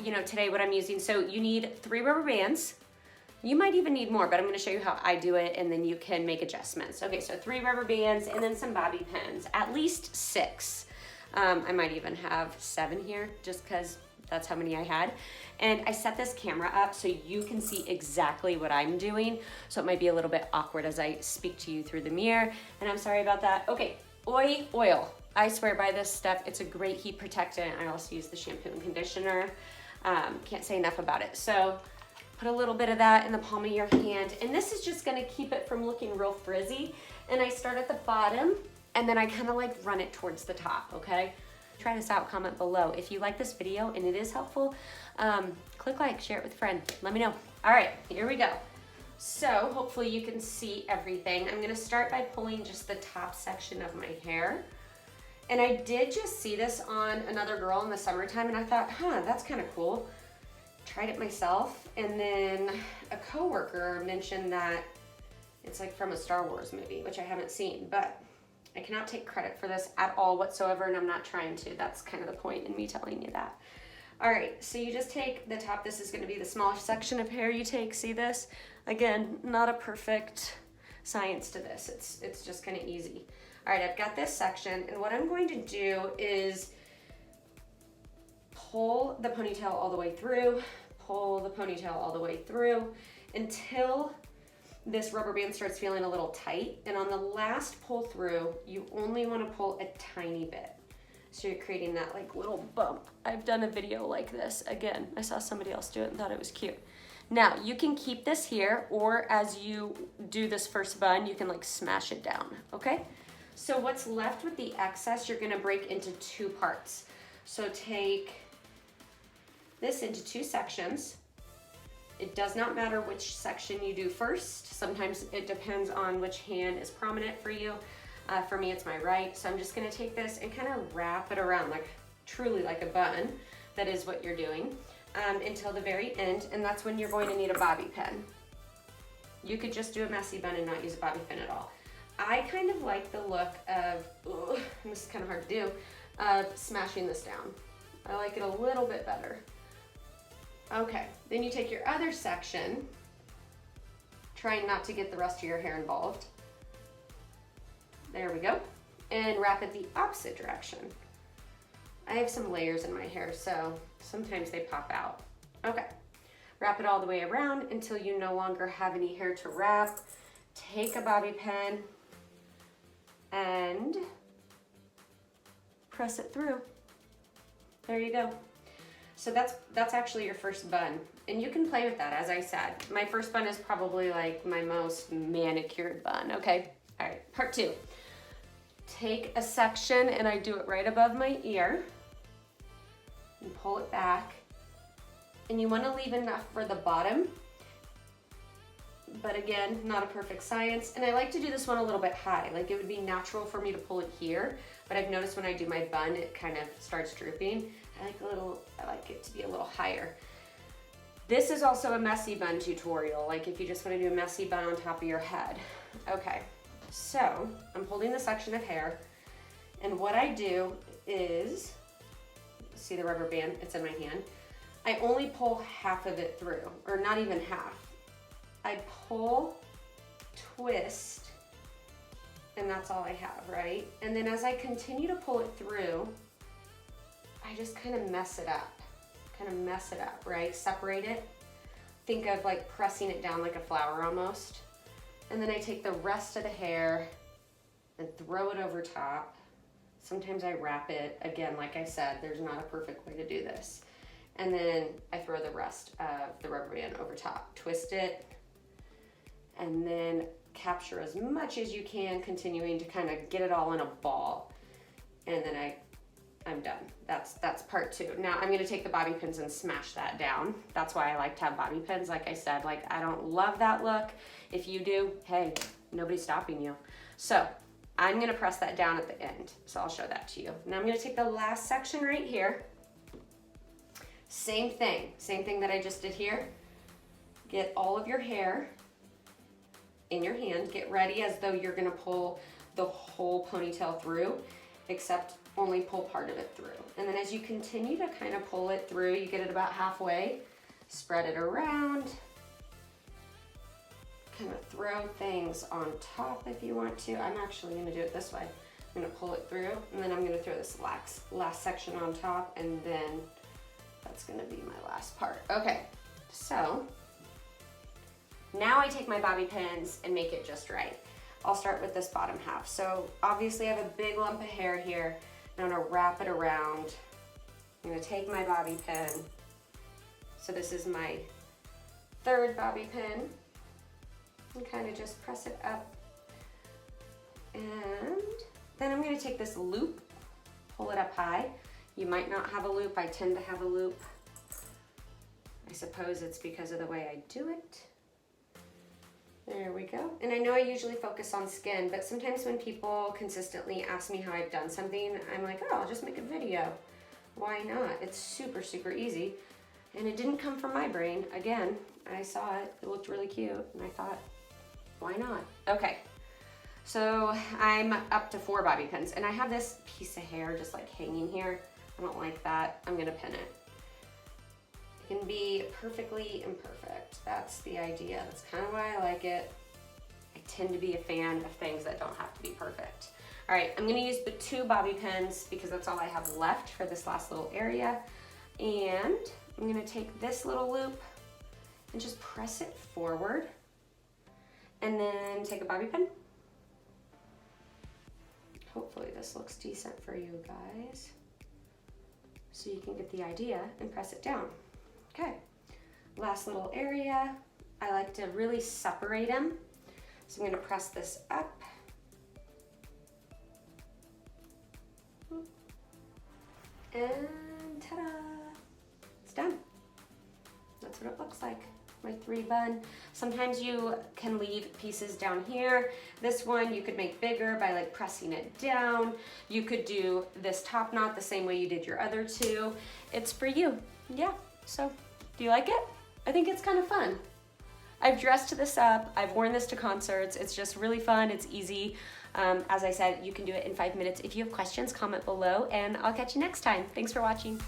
you know, today what I'm using. So you need 3 rubber bands. You might even need more, but I'm gonna show you how I do it and then you can make adjustments. Okay, so 3 rubber bands and then some bobby pins, at least 6. I might even have 7 here just because that's how many I had. And I set this camera up so you can see exactly what I'm doing. So it might be a little bit awkward as I speak to you through the mirror, and I'm sorry about that. Okay, oil. I swear by this stuff. It's a great heat protectant. I also use the shampoo and conditioner. Can't say enough about it. So put a little bit of that in the palm of your hand. And this is just gonna keep it from looking real frizzy. And I start at the bottom and then I kind of like run it towards the top, okay? Try this out, comment below. If you like this video and it is helpful, click like, share it with a friend. Let me know. All right, here we go. So hopefully you can see everything. I'm gonna start by pulling just the top section of my hair. And I did just see this on another girl in the summertime and I thought, that's kind of cool. Tried it myself, and then a coworker mentioned that it's like from a Star Wars movie, which I haven't seen, but I cannot take credit for this at all whatsoever, and I'm not trying to. That's kind of the point in me telling you that. All right, so you just take the top. This is gonna be the smallest section of hair you take. See this? Again, not a perfect science to this. It's just kind of easy. All right, I've got this section, and what I'm going to do is pull the ponytail all the way through, pull the ponytail all the way through until this rubber band starts feeling a little tight. And on the last pull through, you only want to pull a tiny bit. So you're creating that like little bump. I've done a video like this. Again, I saw somebody else do it and thought it was cute. Now you can keep this here, or as you do this first bun, you can like smash it down, okay? So what's left with the excess, you're gonna break into 2 parts. So take this into 2 sections. It does not matter which section you do first. Sometimes it depends on which hand is prominent for you. For me, it's my right. So I'm just gonna take this and kind of wrap it around like truly like a bun. That is what you're doing until the very end. And that's when you're going to need a bobby pin. You could just do a messy bun and not use a bobby pin at all. I kind of like the look of, this is kind of hard to do, smashing this down. I like it a little bit better. Okay, then you take your other section, trying not to get the rest of your hair involved. There we go. And wrap it the opposite direction. I have some layers in my hair, so sometimes they pop out. Okay, wrap it all the way around until you no longer have any hair to wrap. Take a bobby pin and press it through. There you go. So that's actually your first bun. And you can play with that, as I said. My first bun is probably like my most manicured bun, okay? All right, part 2. Take a section, and I do it right above my ear, and pull it back. And you wanna leave enough for the bottom, but again, not a perfect science. And I like to do this one a little bit high. Like it would be natural for me to pull it here, but I've noticed when I do my bun, it kind of starts drooping. I like it to be a little higher. This is also a messy bun tutorial, like if you just want to do a messy bun on top of your head. Okay, so I'm holding the section of hair, and what I do is, see the rubber band, it's in my hand. I only pull half of it through, or not even half. I pull, twist, and that's all I have, right? And then as I continue to pull it through, I just kind of mess it up, right? Separate it. Think of like pressing it down like a flower almost. And then I take the rest of the hair and throw it over top. Sometimes I wrap it. Again, like I said, there's not a perfect way to do this. And then I throw the rest of the rubber band over top. Twist it, and then capture as much as you can, continuing to kind of get it all in a ball. And then I'm done. That's part 2. Now I'm gonna take the bobby pins and smash that down. That's why I like to have bobby pins. Like I said, like I don't love that look. If you do, hey, nobody's stopping you. So I'm gonna press that down at the end. So I'll show that to you. Now I'm gonna take the last section right here. Same thing that I just did here. Get all of your hair in your hand. Get ready as though you're gonna pull the whole ponytail through, except only pull part of it through. And then as you continue to kind of pull it through, you get it about halfway, spread it around, kind of throw things on top if you want to. I'm actually gonna do it this way. I'm gonna pull it through, and then I'm gonna throw this last section on top, and then that's gonna be my last part. Okay, so now I take my bobby pins and make it just right. I'll start with this bottom half. So obviously I have a big lump of hair here, and I'm gonna wrap it around. I'm gonna take my bobby pin. So this is my third bobby pin, and kind of just press it up. And then I'm gonna take this loop, pull it up high. You might not have a loop, I tend to have a loop. I suppose it's because of the way I do it. There we go. And I know I usually focus on skin, but sometimes when people consistently ask me how I've done something, I'm like, oh, I'll just make a video. Why not? It's super, super easy. And it didn't come from my brain. Again, I saw it, it looked really cute, and I thought, why not? Okay, so I'm up to 4 bobby pins, and I have this piece of hair just like hanging here. I don't like that. I'm gonna pin it. It can be perfectly imperfect. That's the idea. That's kind of why I like it. I tend to be a fan of things that don't have to be perfect. All right, I'm gonna use the 2 bobby pins because that's all I have left for this last little area. And I'm gonna take this little loop and just press it forward, and then take a bobby pin. Hopefully this looks decent for you guys, so you can get the idea and press it down. Okay, last little area. I like to really separate them. So I'm gonna press this up. And ta-da, it's done. That's what it looks like, my 3 bun. Sometimes you can leave pieces down here. This one you could make bigger by like pressing it down. You could do this top knot the same way you did your other 2. It's for you, yeah. So, do you like it? I think it's kind of fun. I've dressed this up, I've worn this to concerts. It's just really fun, it's easy. As I said, you can do it in 5 minutes. If you have questions, comment below, and I'll catch you next time. Thanks for watching.